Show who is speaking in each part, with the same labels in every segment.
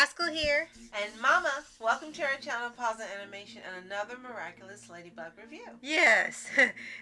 Speaker 1: Haskell here.
Speaker 2: And Mama, welcome to our channel, Paws On Animation, and another Miraculous Ladybug review.
Speaker 1: Yes,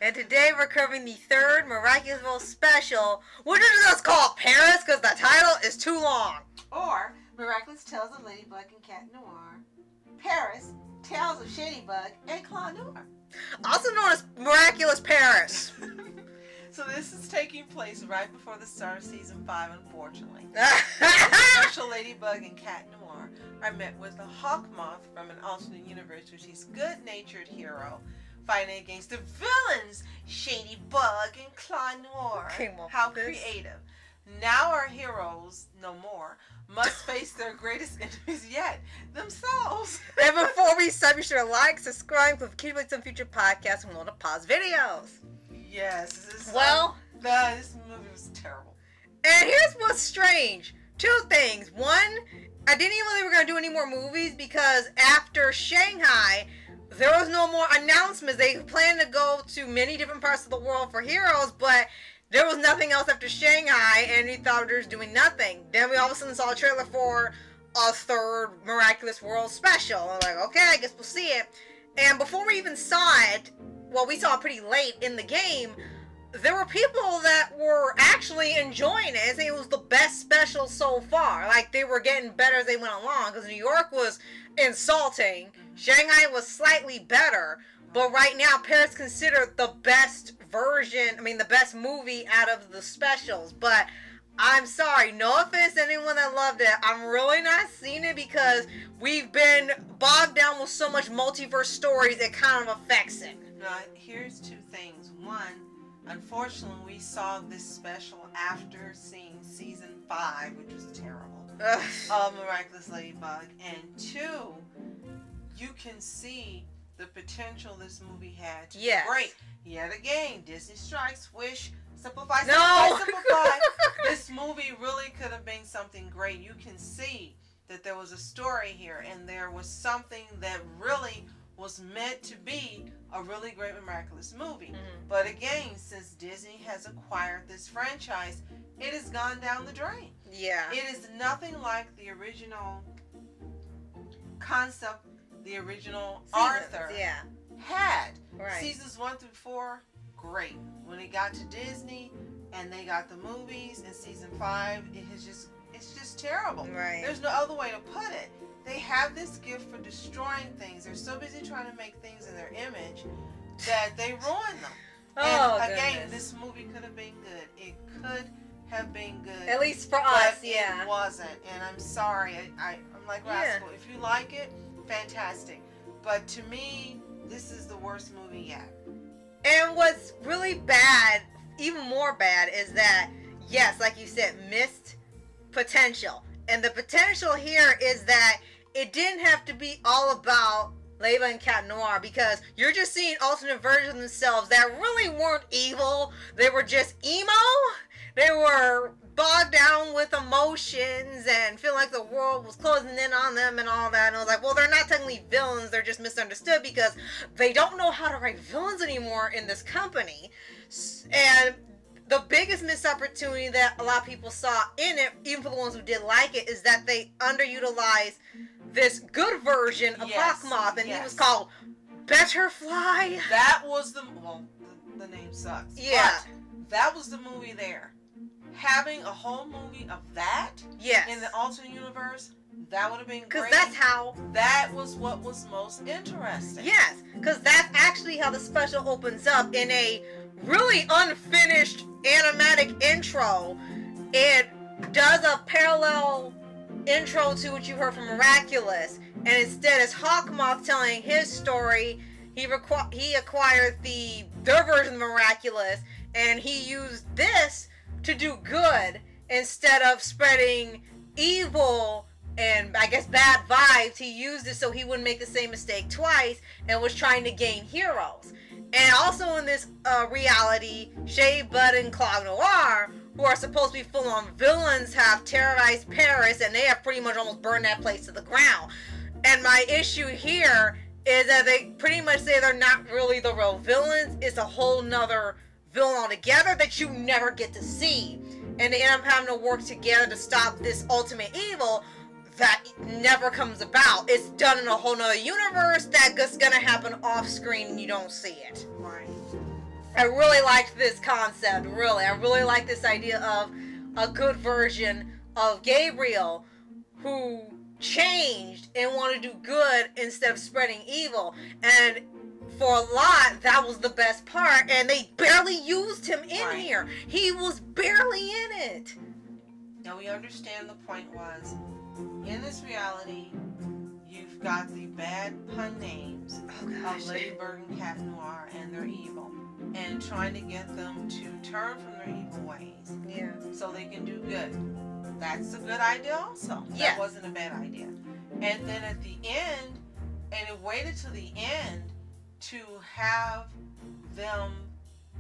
Speaker 1: and today we're covering the third Miraculous World special, which is just called Paris because the title is too long.
Speaker 2: Or Miraculous Tales of Ladybug and Cat Noir, Paris, Tales of Shadybug and Claw Noir.
Speaker 1: Also known as Miraculous Paris.
Speaker 2: So this is taking place right before the start of season 5, unfortunately. Special Ladybug and Cat Noir are met with a Hawkmoth from an alternate universe, which is good-natured hero fighting against the villains, Shadybug and Claw Noir. How creative. Now our heroes, no more, must face their greatest enemies yet, themselves.
Speaker 1: And before we start, be sure to like, subscribe, click some future podcasts, and we'll pause videos.
Speaker 2: Yes.
Speaker 1: This
Speaker 2: movie was terrible.
Speaker 1: And here's what's strange. Two things. One, I didn't even think we were going to do any more movies because after Shanghai, there was no more announcements. They planned to go to many different parts of the world for heroes, but there was nothing else after Shanghai, and we thought they were doing nothing. Then we all of a sudden saw a trailer for a third Miraculous World special. I'm like, okay, I guess we'll see it. And before we even saw it, well, we saw it pretty late in the game, there were people that were actually enjoying it. I think it was the best special so far. Like, they were getting better as they went along, because New York was insulting. Shanghai was slightly better. But right now, Paris considered the best the best movie out of the specials. But I'm sorry, no offense to anyone that loved it. I'm really not seeing it because we've been bogged down with so much multiverse stories, it kind of affects it.
Speaker 2: Now, here's two things. One, unfortunately, we saw this special after seeing season 5, which was terrible, of Miraculous Ladybug. And two, you can see the potential this movie had to be great. Yet again, Disney strikes, wish, simplify. This movie really could have been something great. You can see that there was a story here, and there was something that really was meant to be a really great Miraculous movie. But again, since Disney has acquired this franchise, it has gone down the drain.
Speaker 1: Yeah.
Speaker 2: It is nothing like the original concept, the original Arthur had.
Speaker 1: Right.
Speaker 2: Seasons 1 through 4, great. When it got to Disney and they got the movies in season 5, it's just terrible.
Speaker 1: Right.
Speaker 2: There's no other way to put it. They have this gift for destroying things. They're so busy trying to make things in their image that they ruin them. And again, this movie could have been good. It could have been good.
Speaker 1: At least for us,
Speaker 2: it wasn't. And I'm sorry. I'm like Rascal. If you like it, fantastic. But to me, this is the worst movie yet.
Speaker 1: And what's really bad, even more bad, is that, yes, like you said, missed potential. And the potential here is that it didn't have to be all about Ladybug and Cat Noir, because you're just seeing alternate versions of themselves that really weren't evil. They were just emo. They were bogged down with emotions and feeling like the world was closing in on them and all that. And I was like, well, they're not technically villains. They're just misunderstood because they don't know how to write villains anymore in this company. And the biggest missed opportunity that a lot of people saw in it, even for the ones who did like it, is that they underutilized this good version of Hawkmoth, and he was called Betterfly.
Speaker 2: That was the name sucks.
Speaker 1: Yeah,
Speaker 2: but that was the movie there. Having a whole movie of that in the alternate universe, that would have been great.
Speaker 1: Because
Speaker 2: that was what was most interesting.
Speaker 1: Yes, because that's actually how the special opens up in a really unfinished animatic intro. It does a parallel intro to what you heard from Miraculous, and instead it's Hawkmoth telling his story. He acquired their version of Miraculous, and he used this to do good instead of spreading evil and, I guess, bad vibes. He used it so he wouldn't make the same mistake twice, and was trying to gain heroes. And also in this reality, Shadybug and Claw Noir, who are supposed to be full-on villains, have terrorized Paris, and they have pretty much almost burned that place to the ground. And my issue here is that they pretty much say they're not really the real villains. It's a whole nother villain altogether that you never get to see. And they end up having to work together to stop this ultimate evil. that never comes about. It's done in a whole nother universe that's gonna happen off screen and you don't see it.
Speaker 2: Right.
Speaker 1: I really liked this concept, really. I really like this idea of a good version of Gabriel who changed and wanted to do good instead of spreading evil. And for a lot, that was the best part, and they barely used him in here. He was barely in it.
Speaker 2: Now we understand the point was, in this reality, you've got the bad pun names of Ladybug and Cat Noir, and they're evil, and trying to get them to turn from their evil ways, so they can do good. That's a good idea also. That wasn't a bad idea. And then at the end, and it waited till the end to have them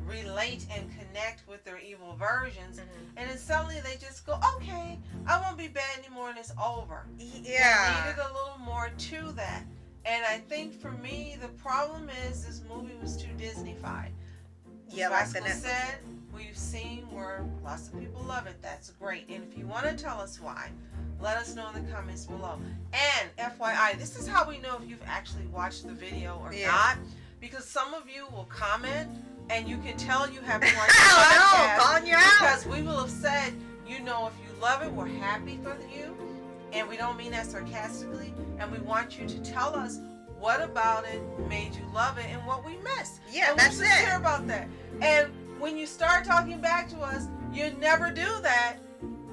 Speaker 2: relate and connect with their evil versions, and then suddenly they just go, okay, I won't be bad anymore, and it's over.
Speaker 1: Yeah.
Speaker 2: They needed a little more to that. And I think for me, the problem is this movie was too Disney-fied.
Speaker 1: Yeah,
Speaker 2: like Pascal said, we've seen where lots of people love it. That's great. And if you want to tell us why, let us know in the comments below. And FYI, this is how we know if you've actually watched the video or not. Because some of you will comment and you can tell you haven't watched the podcast.
Speaker 1: Calling you out.
Speaker 2: Because we will have said, you know, if you love it, we're happy for you. And we don't mean that sarcastically. And we want you to tell us what about it made you love it and what we missed.
Speaker 1: Yeah,
Speaker 2: and
Speaker 1: that's
Speaker 2: we're sincere about that. And when you start talking back to us, you never do that.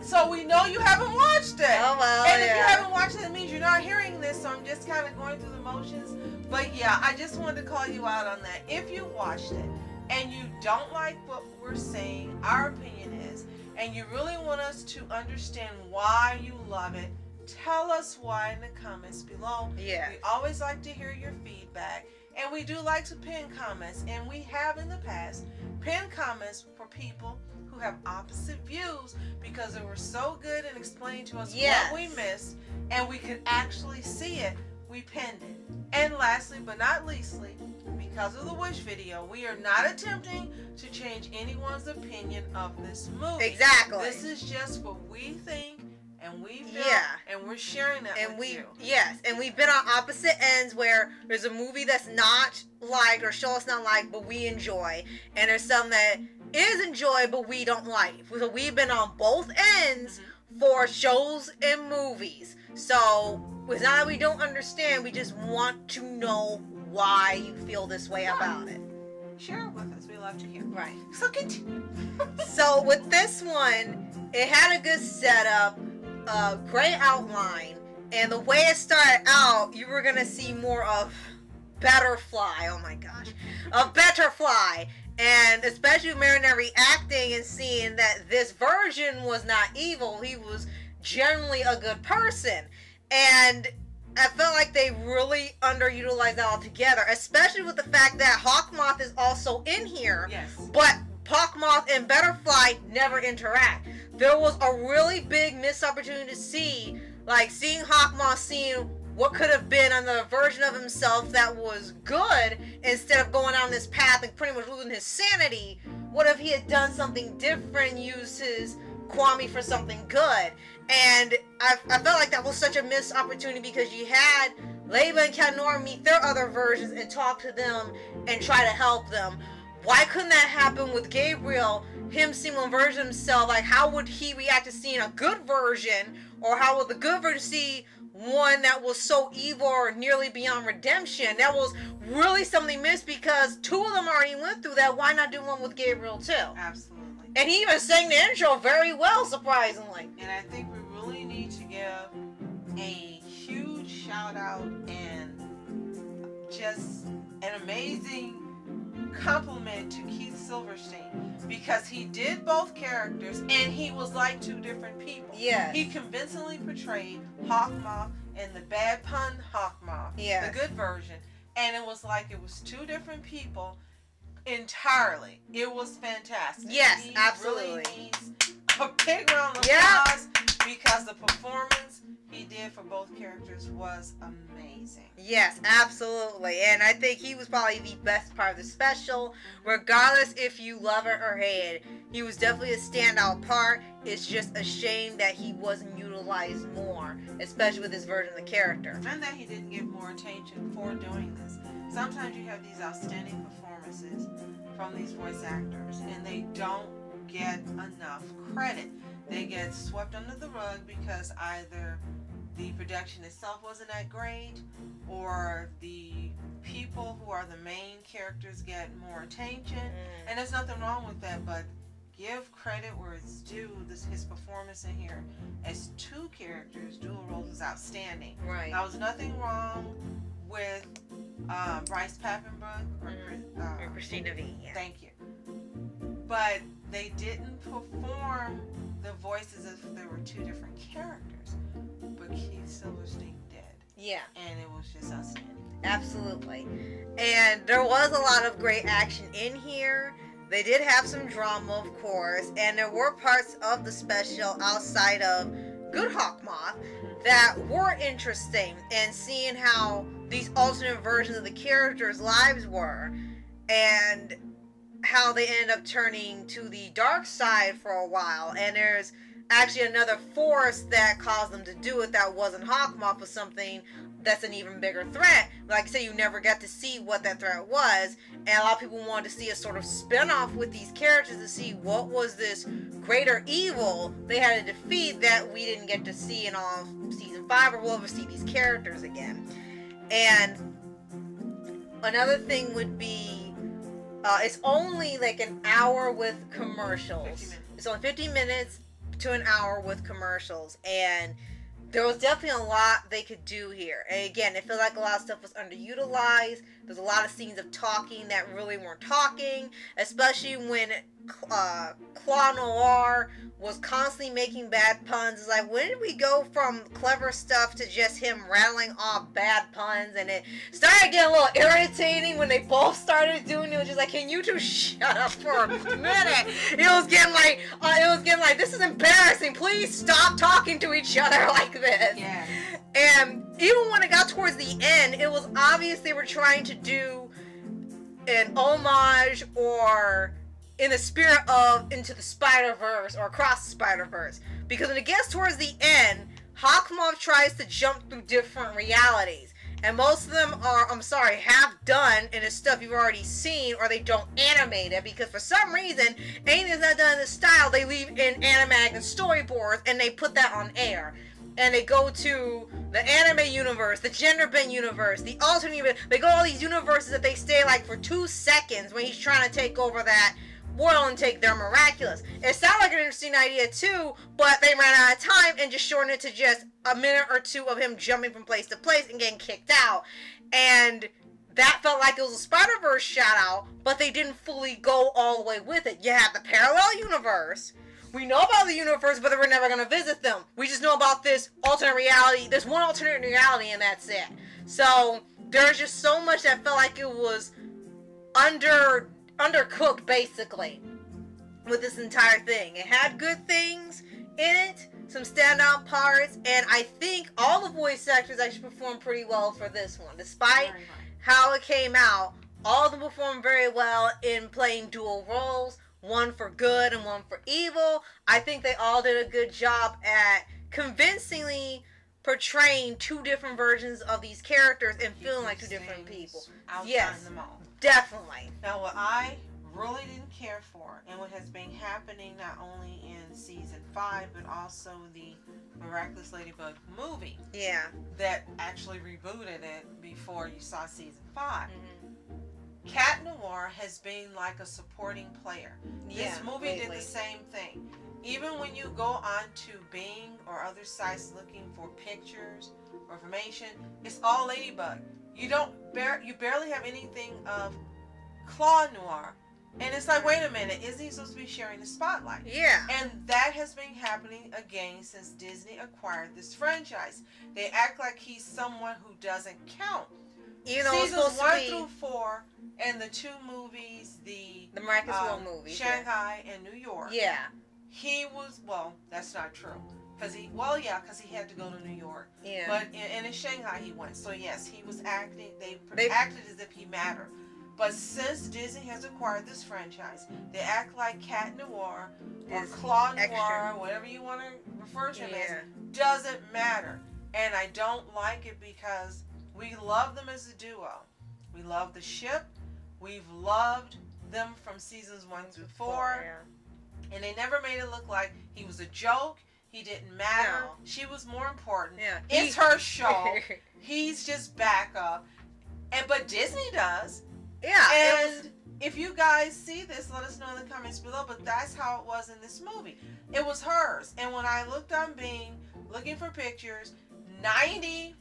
Speaker 2: So we know you haven't watched it.
Speaker 1: Oh, well,
Speaker 2: and if you haven't watched it, it means you're not hearing this. So I'm just kind of going through the motions. But yeah, I just wanted to call you out on that. If you watched it and you don't like what we're saying, our opinion is, and you really want us to understand why you love it, tell us why in the comments below.
Speaker 1: Yeah.
Speaker 2: We always like to hear your feedback. And we do like to pin comments. And we have in the past pinned comments for people who have opposite views because they were so good in explaining to us what we missed and we could actually see it. We pinned it. And lastly but not leastly, because of the Wish video, we are not attempting to change anyone's opinion of this movie.
Speaker 1: Exactly.
Speaker 2: This is just what we think and we feel, and we're sharing that with you.
Speaker 1: Yes, and we've been on opposite ends where there's a movie that's not liked or show us not liked, but we enjoy, and there's some that is enjoyed, but we don't like. So we've been on both ends for shows and movies. So it's not that we don't understand, we just want to know why you feel this way about it.
Speaker 2: Share it with us. We love to hear.
Speaker 1: Right.
Speaker 2: So continue.
Speaker 1: So with this one, it had a good setup, great outline, and the way it started out, you were gonna see more of Betterfly. Oh my gosh, of Betterfly, and especially Marinelli acting and seeing that this version was not evil; he was generally a good person, and I felt like they really underutilized that altogether, especially with the fact that Hawkmoth is also in here.
Speaker 2: Yes.
Speaker 1: But Hawkmoth and Betterfly never interact. There was a really big missed opportunity to see, like seeing Hawkmoth, seeing what could have been another version of himself that was good, instead of going down this path and pretty much losing his sanity. What if he had done something different, used his Kwame for something good? And I felt like that was such a missed opportunity because you had Ladybug and Cat Noir meet their other versions and talk to them and try to help them. Why couldn't that happen with Gabriel? Him seeing one version of himself, like how would he react to seeing a good version, or how would the good version see one that was so evil or nearly beyond redemption? That was really something missed because two of them already went through that. Why not do one with Gabriel too?
Speaker 2: Absolutely.
Speaker 1: And he even sang the intro very well, surprisingly.
Speaker 2: And I think we really need to give a huge shout out and just an amazing compliment to Keith Silverstein, because he did both characters and he was like two different people.
Speaker 1: Yes.
Speaker 2: He convincingly portrayed Hawkmoth and the bad pun Hawkmoth, the good version, and it was like it was two different people entirely. It was fantastic.
Speaker 1: Yes,
Speaker 2: he
Speaker 1: absolutely.
Speaker 2: Really needs a big round of applause because the performance he did for both characters was amazing.
Speaker 1: Yes, absolutely. And I think he was probably the best part of the special. Regardless if you love it or hate it, he was definitely a standout part. It's just a shame that he wasn't utilized more, especially with his version of the character.
Speaker 2: And that he didn't get more attention for doing this. Sometimes you have these outstanding performances from these voice actors, and they don't get enough credit. They get swept under the rug because either the production itself wasn't that great, or the people who are the main characters get more attention. And there's nothing wrong with that, but give credit where it's due. His performance in here as two characters, dual roles, is outstanding.
Speaker 1: Right.
Speaker 2: There was nothing wrong with Bryce Papenbrook or
Speaker 1: Christina V. Yeah.
Speaker 2: Thank you. But they didn't perform the voices as if there were two different characters. But Keith Silverstein did.
Speaker 1: Yeah.
Speaker 2: And it was just outstanding.
Speaker 1: Absolutely. And there was a lot of great action in here. They did have some drama, of course, and there were parts of the special outside of Good Hawkmoth that were interesting, and seeing how these alternate versions of the characters' lives were, and how they ended up turning to the dark side for a while. And there's actually another force that caused them to do it that wasn't Hawkmoth, but something that's an even bigger threat. Like I say, you never got to see what that threat was, and a lot of people wanted to see a sort of spin-off with these characters to see what was this greater evil they had to defeat that we didn't get to see in all of season 5, or we'll ever see these characters again. And another thing would be, it's only like an hour with commercials. It's only 50 minutes to an hour with commercials, and there was definitely a lot they could do here. And again, it felt like a lot of stuff was underutilized. There's a lot of scenes of talking that really weren't talking, especially when Claw Noir was constantly making bad puns. It's like, when did we go from clever stuff to just him rattling off bad puns? And it started getting a little irritating when they both started doing it. It was just like, can you two shut up for a minute? It was getting like, this is embarrassing. Please stop talking to each other like this.
Speaker 2: Yeah.
Speaker 1: And even when it got towards the end, it was obvious they were trying to do an homage, or in the spirit of Into the Spider-Verse or Across the Spider-Verse. Because when it gets towards the end, Hawkmoth tries to jump through different realities. And most of them are, half done, and it's stuff you've already seen, or they don't animate it, because for some reason, anything that's not done in this style, they leave in animatic and storyboards, and they put that on air. And they go to the anime universe, the gender bend universe, the alternate universe. They go to all these universes that they stay like for 2 seconds when he's trying to take over that world and take their Miraculous. It sounded like an interesting idea too, but they ran out of time and just shortened it to just a minute or two of him jumping from place to place and getting kicked out. And that felt like it was a Spider-Verse shout out, but they didn't fully go all the way with it. You have the parallel universe. We know about the universe, but we're never going to visit them. We just know about this alternate reality. There's one alternate reality, and that's it. So there's just so much that felt like it was undercooked, basically, with this entire thing. It had good things in it, some standout parts, and I think all the voice actors actually performed pretty well for this one. Despite how it came out, all of them performed very well in playing dual roles. One for good and one for evil. I think they all did a good job at convincingly portraying 2 different versions of these characters and feeling like 2 different people. Yes,
Speaker 2: them all.
Speaker 1: Definitely.
Speaker 2: Now, what I really didn't care for, and what has been happening not only in season 5, but also the Miraculous Ladybug movie.
Speaker 1: Yeah.
Speaker 2: That actually rebooted it before you saw season 5. Cat Noir has been like a supporting player. This movie did the same thing. Even when you go on to Bing or other sites looking for pictures or information, it's all Ladybug. You barely have anything of Claw Noir. And it's like, wait a minute, isn't he supposed to be sharing the spotlight?
Speaker 1: Yeah.
Speaker 2: And that has been happening again since Disney acquired this franchise. They act like he's someone who doesn't count.
Speaker 1: Even though
Speaker 2: Seasons 1 through 4 and the 2 movies, the
Speaker 1: Miraculous World movie,
Speaker 2: Shanghai and New York.
Speaker 1: Yeah.
Speaker 2: he was, well, that's not true. Because he had to go to New York.
Speaker 1: Yeah.
Speaker 2: But in Shanghai he went. So yes, he was acting, they acted as if he mattered. But since Disney has acquired this franchise, they act like Cat Noir or Claw Noir, whatever you want to refer to him as, doesn't matter. And I don't like it because we love them as a duo. We love the ship. We've loved them from seasons 1 through 4. And they never made it look like he was a joke. He didn't matter.
Speaker 1: No.
Speaker 2: She was more important.
Speaker 1: Yeah.
Speaker 2: It's her show. He's just backup. But Disney does.
Speaker 1: Yeah.
Speaker 2: And if you guys see this, let us know in the comments below. But that's how it was in this movie. It was hers. And when I looked on Bing, looking for pictures, 95%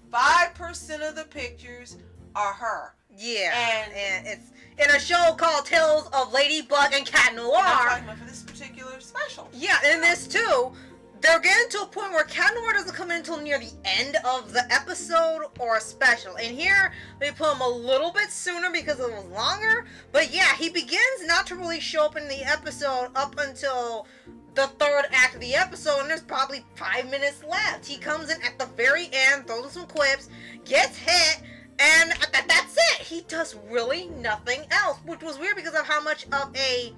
Speaker 2: of the pictures are her.
Speaker 1: Yeah. And it's in a show called Tales of Ladybug and Cat Noir.
Speaker 2: I'm talking about for this particular special.
Speaker 1: Yeah, and this too. They're getting to a point where Cat Noir doesn't come in until near the end of the episode or a special. And here, they put him a little bit sooner because it was longer. But yeah, he begins not to really show up in the episode up until the third act of the episode. And there's probably 5 minutes left. He comes in at the very end, throws some quips, gets hit, and that's it. He does really nothing else. Which was weird because of how much of a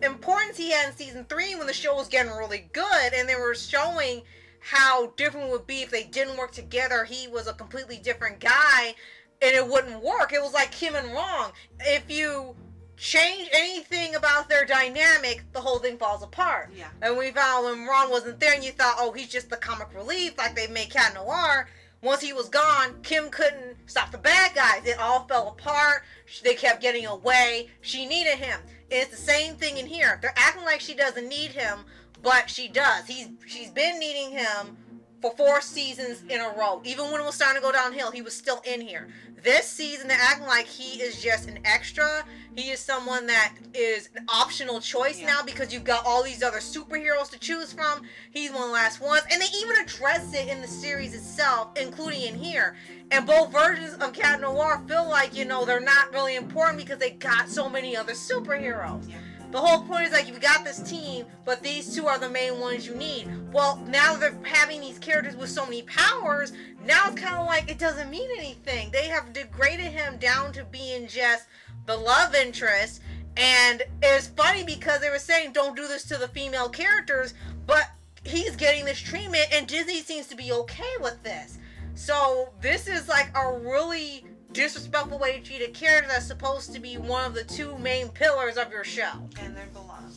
Speaker 1: importance he had in season 3 when the show was getting really good, and they were showing how different it would be if they didn't work together. He was a completely different guy and it wouldn't work. It was like Kim and Wrong. If you change anything about their dynamic, the whole thing falls apart.
Speaker 2: Yeah.
Speaker 1: And we found when Ron wasn't there and you thought, oh, he's just the comic relief like they made Cat Noir. Once he was gone, Kim couldn't stop the bad guys. It all fell apart. They kept getting away. She needed him. It's the same thing in here. They're acting like she doesn't need him, but she does. She's been needing him for 4 seasons in a row. Even when it was starting to go downhill, he was still in here. This season, they're acting like he is just an extra. He is someone that is an optional choice now because you've got all these other superheroes to choose from. He's one of the last ones. And they even address it in the series itself, including in here. And both versions of Cat Noir feel like, you know, they're not really important because they got so many other superheroes.
Speaker 2: Yeah.
Speaker 1: The whole point is like, you've got this team, but these 2 are the main ones you need. Well, now they're having these characters with so many powers, now it's kind of like it doesn't mean anything. They have degraded him down to being just the love interest. And it's funny because they were saying don't do this to the female characters, but he's getting this treatment and Disney seems to be okay with this. So this is like a really disrespectful way to treat a character that's supposed to be one of the 2 main pillars of your show.
Speaker 2: And they're beloved.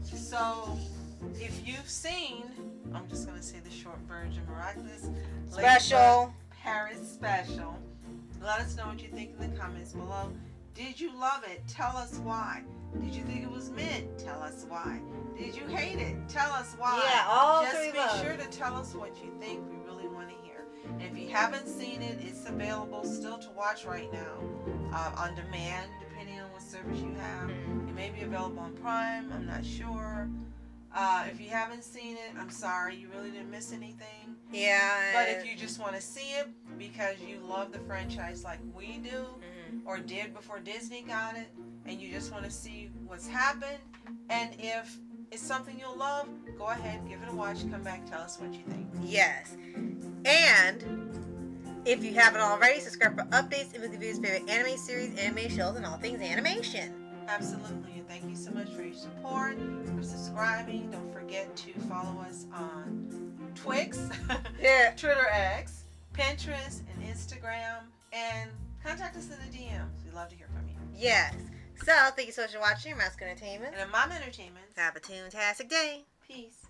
Speaker 2: So, if you've seen, I'm just going to say the short version, Miraculous
Speaker 1: Special.
Speaker 2: Paris Special. Let us know what you think in the comments below. Did you love it? Tell us why. Did you think it was mid? Tell us why. Did you hate it? Tell us why.
Speaker 1: Yeah, all
Speaker 2: just
Speaker 1: 3
Speaker 2: be sure to tell us what you think. We really want to hear. And if you haven't seen it, it's available still to watch right now on demand, depending on what service you have. It may be available on Prime. I'm not sure. If you haven't seen it, I'm sorry. You really didn't miss anything.
Speaker 1: Yeah.
Speaker 2: But if you just want to see it because you love the franchise like we do, or did before Disney got it, and you just want to see what's happened, and if it's something you'll love, go ahead, give it a watch, come back, tell us what you think.
Speaker 1: Yes. And if you haven't already, subscribe for updates and with your favorite anime series, anime shows, and all things animation.
Speaker 2: Absolutely, and thank you so much for your support, for subscribing. Don't forget to follow us on Twix, Twitter X, Pinterest, and Instagram, and contact us in the DMs. We'd love to hear from you.
Speaker 1: Yes. So, thank you so much for watching Masculine Entertainment
Speaker 2: And in Mom Entertainment.
Speaker 1: Have a toontastic day.
Speaker 2: Peace.